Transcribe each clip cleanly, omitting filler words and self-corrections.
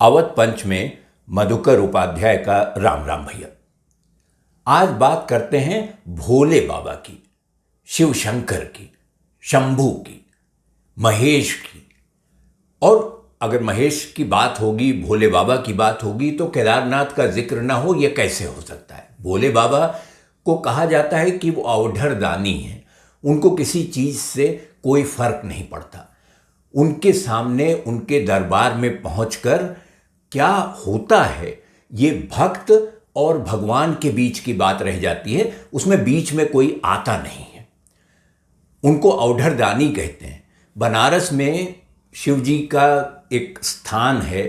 अवध पंच में मधुकर उपाध्याय का राम राम भैया। आज बात करते हैं भोले बाबा की, शिव शंकर की, शंभू की, महेश की। और अगर महेश की बात होगी, भोले बाबा की बात होगी तो केदारनाथ का जिक्र ना हो, यह कैसे हो सकता है। भोले बाबा को कहा जाता है कि वो अवढर दानी हैं, उनको किसी चीज़ से कोई फर्क नहीं पड़ता। उनके सामने, उनके दरबार में पहुंचकर क्या होता है, ये भक्त और भगवान के बीच की बात रह जाती है, उसमें बीच में कोई आता नहीं है। उनको अवढर दानी कहते हैं। बनारस में शिव जी का एक स्थान है,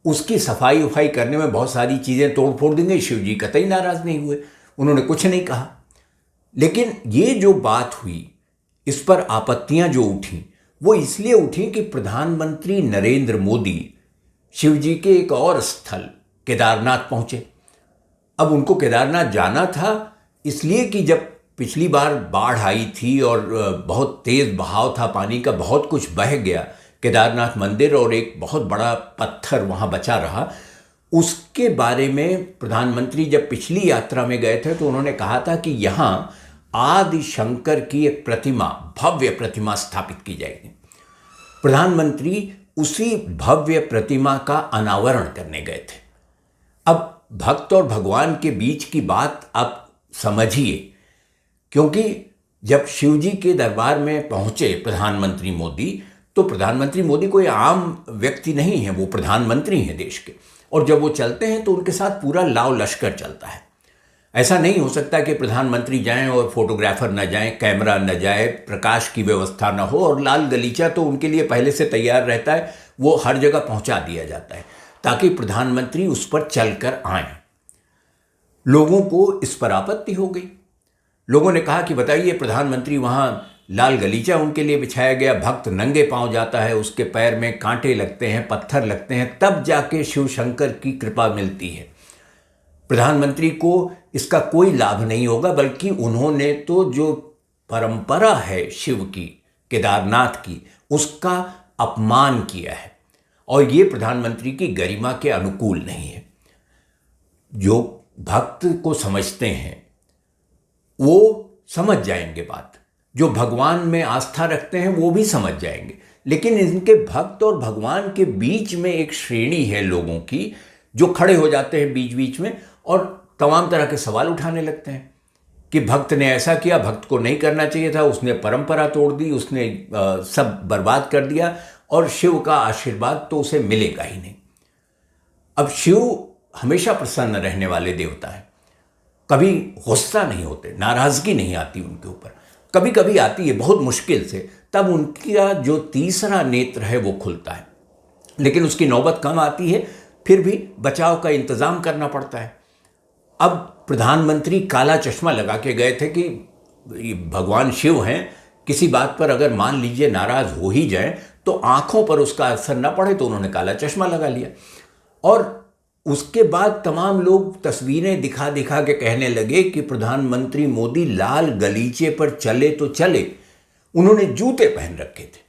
उसकी सफाई उफाई करने में बहुत सारी चीज़ें तोड़ फोड़ देंगे, शिव जी कतई नाराज़ नहीं हुए, उन्होंने कुछ नहीं कहा। लेकिन ये जो बात हुई, इस पर आपत्तियां जो उठी, वो इसलिए उठी कि प्रधानमंत्री नरेंद्र मोदी शिव जी के एक और स्थल केदारनाथ पहुंचे। अब उनको केदारनाथ जाना था इसलिए कि जब पिछली बार बाढ़ आई थी और बहुत तेज़ बहाव था पानी का, बहुत कुछ बह गया, केदारनाथ मंदिर और एक बहुत बड़ा पत्थर वहाँ बचा रहा। उसके बारे में प्रधानमंत्री जब पिछली यात्रा में गए थे तो उन्होंने कहा था कि यहाँ आदि शंकर की एक प्रतिमा, भव्य प्रतिमा स्थापित की जाएगी। प्रधानमंत्री उसी भव्य प्रतिमा का अनावरण करने गए थे। अब भक्त और भगवान के बीच की बात आप समझिए, क्योंकि जब शिव जी के दरबार में पहुंचे प्रधानमंत्री मोदी, तो प्रधानमंत्री मोदी कोई आम व्यक्ति नहीं है, वो प्रधानमंत्री हैं देश के। और जब वो चलते हैं तो उनके साथ पूरा लाव लश्कर चलता है। ऐसा नहीं हो सकता कि प्रधानमंत्री जाएं और फोटोग्राफर न जाएं, कैमरा न जाए, प्रकाश की व्यवस्था न हो, और लाल गलीचा तो उनके लिए पहले से तैयार रहता है, वो हर जगह पहुंचा दिया जाता है ताकि प्रधानमंत्री उस पर चलकर आएं। लोगों को इस पर आपत्ति हो गई। लोगों ने कहा कि बताइए, प्रधानमंत्री वहाँ लाल गलीचा उनके लिए बिछाया गया, भक्त नंगे पांव जाता है, उसके पैर में कांटे लगते हैं, पत्थर लगते हैं, तब जाके शिव शंकर की कृपा मिलती है। प्रधानमंत्री को इसका कोई लाभ नहीं होगा, बल्कि उन्होंने तो जो परंपरा है शिव की, केदारनाथ की, उसका अपमान किया है और ये प्रधानमंत्री की गरिमा के अनुकूल नहीं है। जो भक्त को समझते हैं वो समझ जाएंगे बात, जो भगवान में आस्था रखते हैं वो भी समझ जाएंगे। लेकिन इनके भक्त और भगवान के बीच में एक श्रेणी है लोगों की जो खड़े हो जाते हैं बीच बीच में और तमाम तरह के सवाल उठाने लगते हैं कि भक्त ने ऐसा किया, भक्त को नहीं करना चाहिए था, उसने परंपरा तोड़ दी, उसने सब बर्बाद कर दिया और शिव का आशीर्वाद तो उसे मिलेगा ही नहीं। अब शिव हमेशा प्रसन्न रहने वाले देवता हैं, कभी गुस्सा नहीं होते, नाराज़गी नहीं आती उनके ऊपर। कभी कभी आती है बहुत मुश्किल से, तब उनका जो तीसरा नेत्र है वो खुलता है, लेकिन उसकी नौबत कम आती है, फिर भी बचाव का इंतज़ाम करना पड़ता है। अब प्रधानमंत्री काला चश्मा लगा के गए थे कि भगवान शिव हैं, किसी बात पर अगर मान लीजिए नाराज़ हो ही जाए तो आंखों पर उसका असर न पड़े, तो उन्होंने काला चश्मा लगा लिया। और उसके बाद तमाम लोग तस्वीरें दिखा दिखा के कहने लगे कि प्रधानमंत्री मोदी लाल गलीचे पर चले तो चले, उन्होंने जूते पहन रखे थे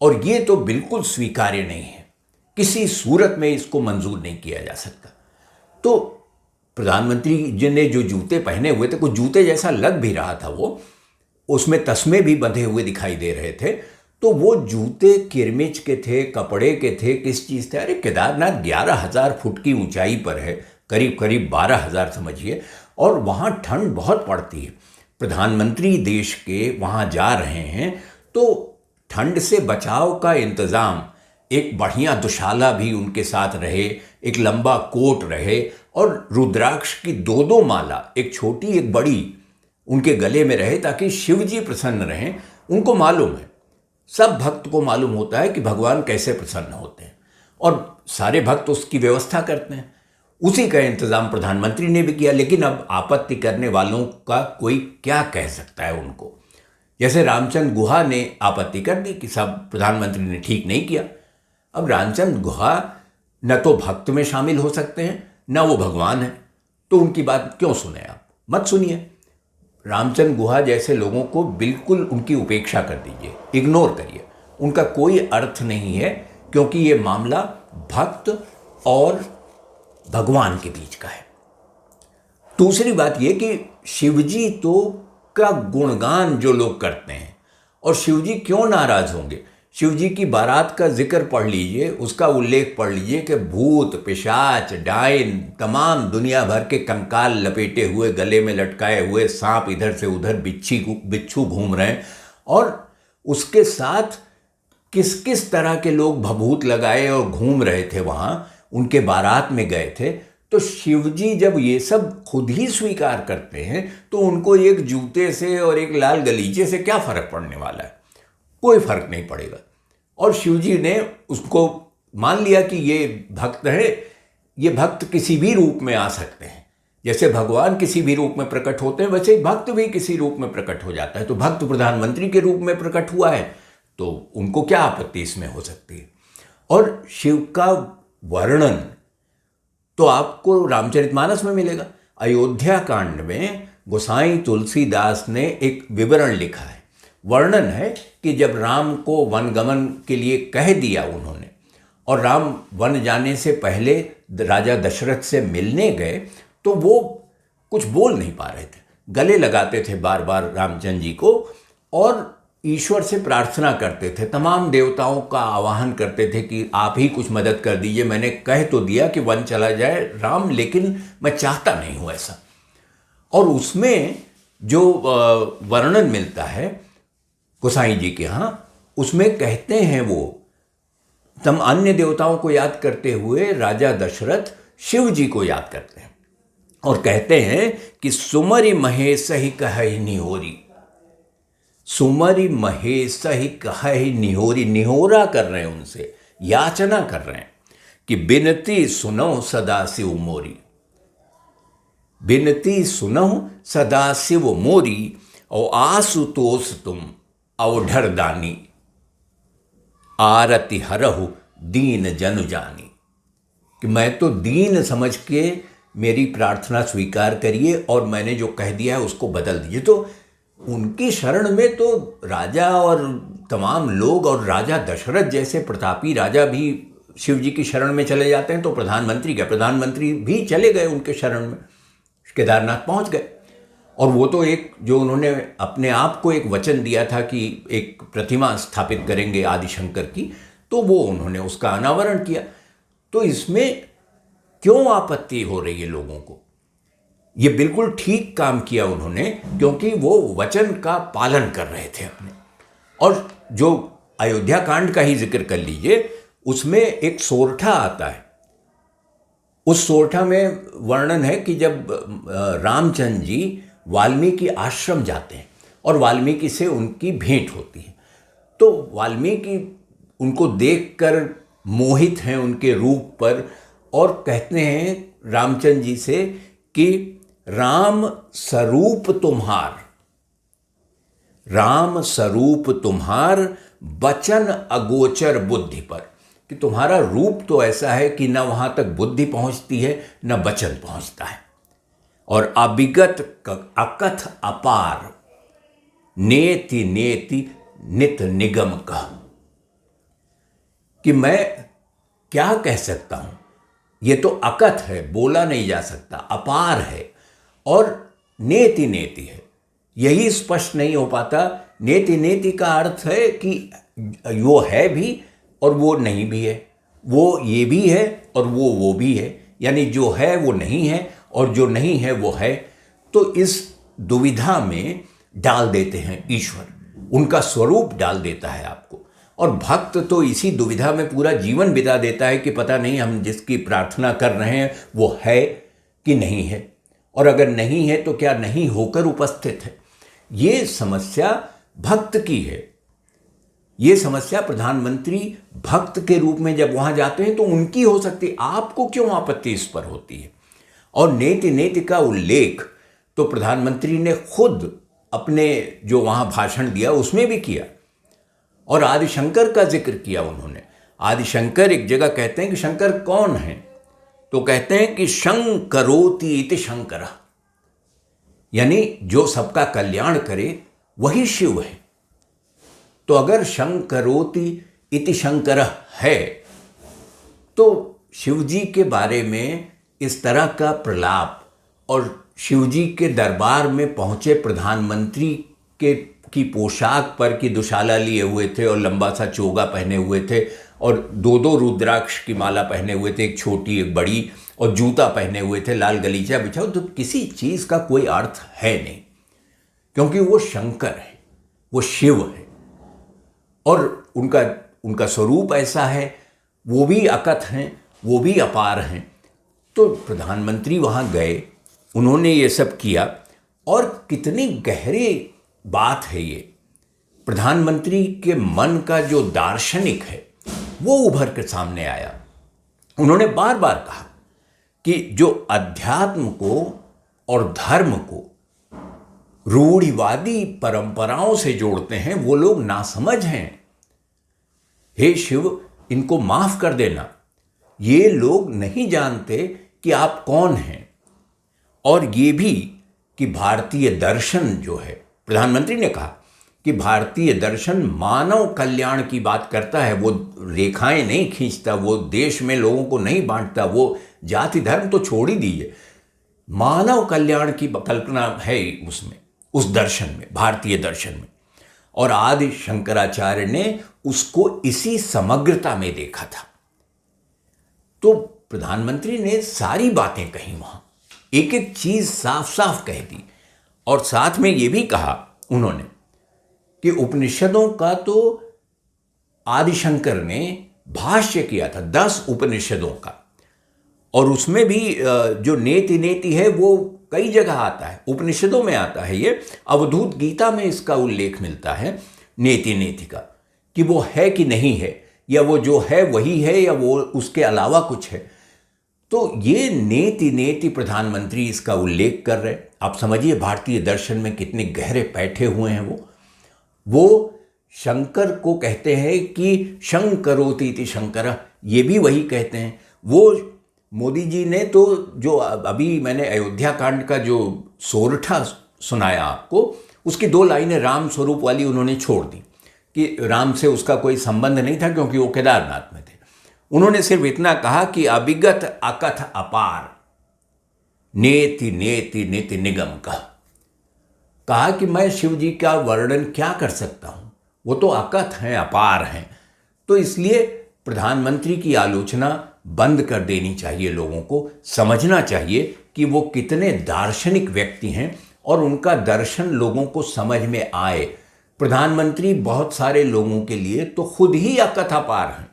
और ये तो बिल्कुल स्वीकार्य नहीं है, किसी सूरत में इसको मंजूर नहीं किया जा सकता। तो प्रधानमंत्री जी ने जो जूते पहने हुए थे, कुछ जूते जैसा लग भी रहा था, वो उसमें तस्मे भी बंधे हुए दिखाई दे रहे थे, तो वो जूते किरमिच के थे, कपड़े के थे, किस चीज़ थे? अरे केदारनाथ 11,000 फुट की ऊंचाई पर है, करीब करीब 12,000 समझिए, और वहाँ ठंड बहुत पड़ती है। प्रधानमंत्री देश के वहाँ जा रहे हैं तो ठंड से बचाव का इंतज़ाम, एक बढ़िया दुशाला भी उनके साथ रहे, एक लंबा कोट रहे और रुद्राक्ष की 2-2 माला, एक छोटी एक बड़ी, उनके गले में रहे ताकि शिव जी प्रसन्न रहें। उनको मालूम है, सब भक्त को मालूम होता है कि भगवान कैसे प्रसन्न होते हैं और सारे भक्त उसकी व्यवस्था करते हैं। उसी का इंतज़ाम प्रधानमंत्री ने भी किया। लेकिन अब आपत्ति करने वालों का कोई क्या कह सकता है उनको? जैसे रामचंद्र गुहा ने आपत्ति कर दी कि सब प्रधानमंत्री ने ठीक नहीं किया। अब रामचंद्र गुहा न तो भक्त में शामिल हो सकते हैं, न वो भगवान है, तो उनकी बात क्यों सुने आप? मत सुनिए। रामचंद्र गुहा जैसे लोगों को बिल्कुल उनकी उपेक्षा कर दीजिए, इग्नोर करिए, उनका कोई अर्थ नहीं है, क्योंकि ये मामला भक्त और भगवान के बीच का है। दूसरी बात यह कि शिवजी तो का गुणगान जो लोग करते हैं, और शिवजी क्यों नाराज होंगे? शिवजी की बारात का जिक्र पढ़ लीजिए, उसका उल्लेख पढ़ लीजिए कि भूत पिशाच डायन तमाम दुनिया भर के कंकाल लपेटे हुए, गले में लटकाए हुए सांप इधर से उधर बिच्छू घूम रहे हैं, और उसके साथ किस किस तरह के लोग भभूत लगाए और घूम रहे थे वहाँ, उनके बारात में गए थे। तो शिवजी जब ये सब खुद ही स्वीकार करते हैं तो उनको एक जूते से और एक लाल गलीचे से क्या फर्क पड़ने वाला है? कोई फर्क नहीं पड़ेगा। और शिवजी ने उसको मान लिया कि ये भक्त है, ये भक्त किसी भी रूप में आ सकते हैं। जैसे भगवान किसी भी रूप में प्रकट होते हैं, वैसे ही भक्त भी किसी रूप में प्रकट हो जाता है। तो भक्त प्रधानमंत्री के रूप में प्रकट हुआ है तो उनको क्या आपत्ति इसमें हो सकती है? और शिव का वर्णन तो आपको रामचरितमानस में मिलेगा। अयोध्या कांड में गोसाई तुलसीदास ने एक विवरण लिखा है, वर्णन है कि जब राम को वनगमन के लिए कह दिया उन्होंने, और राम वन जाने से पहले राजा दशरथ से मिलने गए, तो वो कुछ बोल नहीं पा रहे थे, गले लगाते थे बार बार रामचंद्र जी को, और ईश्वर से प्रार्थना करते थे, तमाम देवताओं का आवाहन करते थे कि आप ही कुछ मदद कर दीजिए। मैंने कह तो दिया कि वन चला जाए राम, लेकिन मैं चाहता नहीं हूँ ऐसा। और उसमें जो वर्णन मिलता है गोसाई जी के यहाँ, उसमें कहते हैं वो तम अन्य देवताओं को याद करते हुए राजा दशरथ शिव जी को याद करते हैं और कहते हैं कि सुमरि महेश ही कहहि निहोरी, सुमरि महेश ही कहहि निहोरी, निहोरा कर रहे हैं उनसे, याचना कर रहे हैं कि बिनती सुनो सदा शिव मोरी, बिनती सुनो सदा शिव मोरी, और आसुतोष तुम अवढर दानी, आरति हरहु दीन जनु जानी, कि मैं तो दीन समझ के मेरी प्रार्थना स्वीकार करिए और मैंने जो कह दिया है उसको बदल दीजिए। तो उनकी शरण में तो राजा और तमाम लोग, और राजा दशरथ जैसे प्रतापी राजा भी शिव जी की शरण में चले जाते हैं, तो प्रधानमंत्री भी चले गए उनके शरण में, केदारनाथ पहुंच गए। और वो तो एक जो उन्होंने अपने आप को एक वचन दिया था कि एक प्रतिमा स्थापित करेंगे आदिशंकर की, तो वो उन्होंने उसका अनावरण किया। तो इसमें क्यों आपत्ति हो रही है लोगों को? ये बिल्कुल ठीक काम किया उन्होंने, क्योंकि वो वचन का पालन कर रहे थे अपने। और जो अयोध्या कांड का ही जिक्र कर लीजिए, उसमें एक सोरठा आता है। उस सोरठा में वर्णन है कि जब रामचंद्र जी वाल्मीकि आश्रम जाते हैं और वाल्मीकि से उनकी भेंट होती है, तो वाल्मीकि उनको देखकर मोहित हैं उनके रूप पर, और कहते हैं रामचंद्र जी से कि राम स्वरूप तुम्हार, राम स्वरूप तुम्हार बचन अगोचर बुद्धि पर, कि तुम्हारा रूप तो ऐसा है कि न वहां तक बुद्धि पहुंचती है न वचन पहुंचता है। और अविगत अकथ अपार नेति नेति नित निगम कह, कि मैं क्या कह सकता हूं, ये तो अकथ है, बोला नहीं जा सकता, अपार है, और नेति नेति है, यही स्पष्ट नहीं हो पाता। नेति नेति का अर्थ है कि वो है भी और वो नहीं भी है, वो ये भी है और वो भी है, यानी जो है वो नहीं है और जो नहीं है वो है। तो इस दुविधा में डाल देते हैं ईश्वर, उनका स्वरूप डाल देता है आपको। और भक्त तो इसी दुविधा में पूरा जीवन बिता देता है कि पता नहीं हम जिसकी प्रार्थना कर रहे हैं वो है कि नहीं है, और अगर नहीं है तो क्या नहीं होकर उपस्थित है। ये समस्या भक्त की है। ये समस्या प्रधानमंत्री भक्त के रूप में जब वहां जाते हैं तो उनकी हो सकती है, आपको क्यों आपत्ति इस पर होती है? और नेति नेति का उल्लेख तो प्रधानमंत्री ने खुद अपने जो वहां भाषण दिया उसमें भी किया, और आदिशंकर का जिक्र किया उन्होंने। आदिशंकर एक जगह कहते हैं कि शंकर कौन है, तो कहते हैं कि शंकरोति इति शंकर, यानी जो सबका कल्याण करे वही शिव है। तो अगर शंकरोति इति शंकर है तो शिव जी के बारे में इस तरह का प्रलाप और शिव जी के दरबार में पहुंचे प्रधानमंत्री के की पोशाक पर की दुशाला लिए हुए थे और लंबा सा चोगा पहने हुए थे और दो दो रुद्राक्ष की माला पहने हुए थे, एक छोटी एक बड़ी, और जूता पहने हुए थे, लाल गलीचा बिछा, तो किसी चीज़ का कोई अर्थ है नहीं, क्योंकि वो शंकर है, वो शिव है और उनका स्वरूप ऐसा है, वो भी अकथ हैं, वो भी अपार हैं। तो प्रधानमंत्री वहाँ गए, उन्होंने ये सब किया और कितनी गहरी बात है ये। प्रधानमंत्री के मन का जो दार्शनिक है वो उभर के सामने आया। उन्होंने बार बार कहा कि जो अध्यात्म को और धर्म को रूढ़िवादी परंपराओं से जोड़ते हैं वो लोग नासमझ हैं। हे शिव, इनको माफ कर देना, ये लोग नहीं जानते कि आप कौन हैं। और ये भी कि भारतीय दर्शन जो है, प्रधानमंत्री ने कहा कि भारतीय दर्शन मानव कल्याण की बात करता है, वो रेखाएं नहीं खींचता, वो देश में लोगों को नहीं बांटता, वो जाति धर्म तो छोड़ ही दीजिए, मानव कल्याण की कल्पना है उसमें, उस दर्शन में, भारतीय दर्शन में। और आदि शंकराचार्य ने उसको इसी समग्रता में देखा था। तो प्रधानमंत्री ने सारी बातें कही वहां, एक एक चीज साफ साफ कह दी और साथ में ये भी कहा उन्होंने कि उपनिषदों का तो आदिशंकर ने भाष्य किया था 10 उपनिषदों का, और उसमें भी जो नेति नेति है वो कई जगह आता है, उपनिषदों में आता है। ये अवधूत गीता में इसका उल्लेख मिलता है नेति नेति का, कि वो है कि नहीं है, या वो जो है वही है या वो उसके अलावा कुछ है। तो ये नेति नेति प्रधानमंत्री इसका उल्लेख कर रहे। आप समझिए भारतीय दर्शन में कितने गहरे बैठे हुए हैं वो शंकर को कहते हैं कि शंकरोति इति शंकर, ये भी वही कहते हैं। वो मोदी जी ने तो जो अभी मैंने अयोध्या कांड का जो सोरठा सुनाया आपको, उसकी 2 लाइनें राम स्वरूप वाली उन्होंने छोड़ दी कि राम से उसका कोई संबंध नहीं था क्योंकि वो केदारनाथ में थे। उन्होंने सिर्फ इतना कहा कि अभिगत अकथ अपार नेति नेति निति निगम कहा कि मैं शिव जी का वर्णन क्या कर सकता हूं, वो तो अकथ हैं, अपार हैं। तो इसलिए प्रधानमंत्री की आलोचना बंद कर देनी चाहिए, लोगों को समझना चाहिए कि वो कितने दार्शनिक व्यक्ति हैं और उनका दर्शन लोगों को समझ में आए। प्रधानमंत्री बहुत सारे लोगों के लिए तो खुद ही अकथ अपार हैं।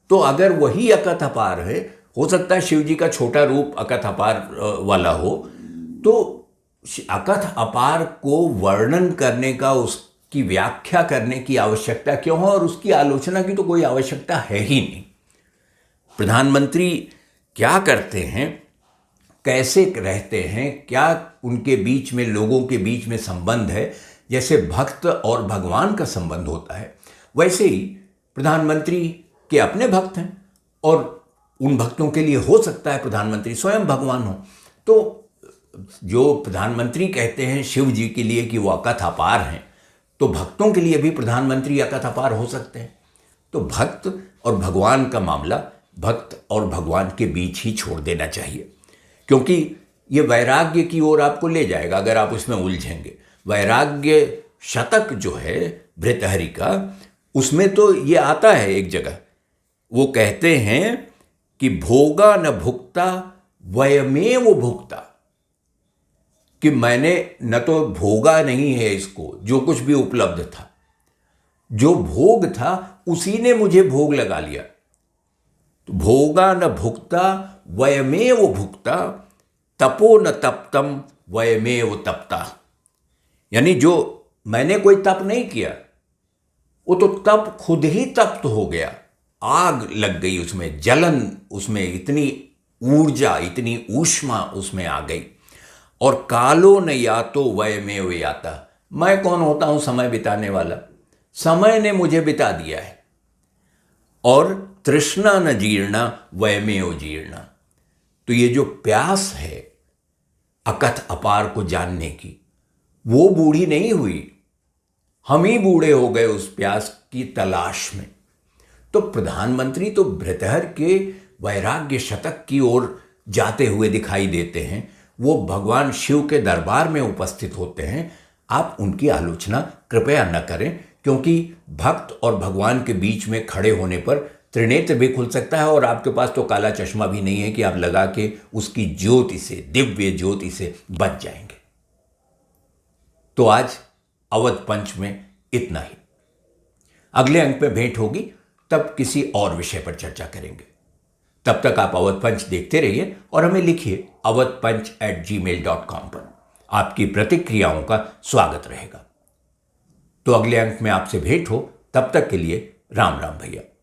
तो अगर वही अकथ अपार है, हो सकता है शिव जी का छोटा रूप अकथ अपार वाला हो, तो अकथ अपार को वर्णन करने का, उसकी व्याख्या करने की आवश्यकता क्यों है, और उसकी आलोचना की तो कोई आवश्यकता है ही नहीं। प्रधानमंत्री क्या करते हैं, कैसे रहते हैं, क्या उनके बीच में, लोगों के बीच में संबंध है, जैसे भक्त और भगवान का संबंध होता है, वैसे ही प्रधानमंत्री के अपने भक्त हैं और उन भक्तों के लिए हो सकता है प्रधानमंत्री स्वयं भगवान हो। तो जो प्रधानमंत्री कहते हैं शिव जी के लिए कि वो अकथ अपार हैं, तो भक्तों के लिए भी प्रधानमंत्री अकथ अपार हो सकते हैं। तो भक्त और भगवान का मामला भक्त और भगवान के बीच ही छोड़ देना चाहिए, क्योंकि ये वैराग्य की ओर आपको ले जाएगा अगर आप उसमें उलझेंगे। वैराग्य शतक जो है भृतहरि का, उसमें तो ये आता है एक जगह, वो कहते हैं कि भोगा न भुक्ता वयमेव भुक्ता, कि मैंने न तो भोगा नहीं है इसको, जो कुछ भी उपलब्ध था, जो भोग था उसी ने मुझे भोग लगा लिया। तो भोगा न भुक्ता वयमेव भुक्ता, तपो न तप्तम वयमेव तप्ता, यानी जो मैंने कोई तप नहीं किया, वो तो तप खुद ही तप्त हो गया, आग लग गई उसमें, जलन उसमें, इतनी ऊर्जा, इतनी ऊष्मा उसमें आ गई। और कालो न यातो वयमेव याता, मैं कौन होता हूं समय बिताने वाला, समय ने मुझे बिता दिया है। और तृष्णा न जीर्णा वयमेव जीर्णा, तो ये जो प्यास है अकथ अपार को जानने की, वो बूढ़ी नहीं हुई, हम ही बूढ़े हो गए उस प्यास की तलाश में। तो प्रधानमंत्री तो भृतहर के वैराग्य शतक की ओर जाते हुए दिखाई देते हैं, वो भगवान शिव के दरबार में उपस्थित होते हैं, आप उनकी आलोचना कृपया न करें, क्योंकि भक्त और भगवान के बीच में खड़े होने पर त्रिनेत्र भी खुल सकता है और आपके पास तो काला चश्मा भी नहीं है कि आप लगा के उसकी ज्योति से, दिव्य ज्योति से बच जाएंगे। तो आज अवध पंच में इतना ही। अगले अंक में भेंट होगी, तब किसी और विषय पर चर्चा करेंगे। तब तक आप अवध पंच देखते रहिए और हमें लिखिए awadhpanch@gmail.com पर। आपकी प्रतिक्रियाओं का स्वागत रहेगा। तो अगले अंक में आपसे भेंट हो, तब तक के लिए राम राम भैया।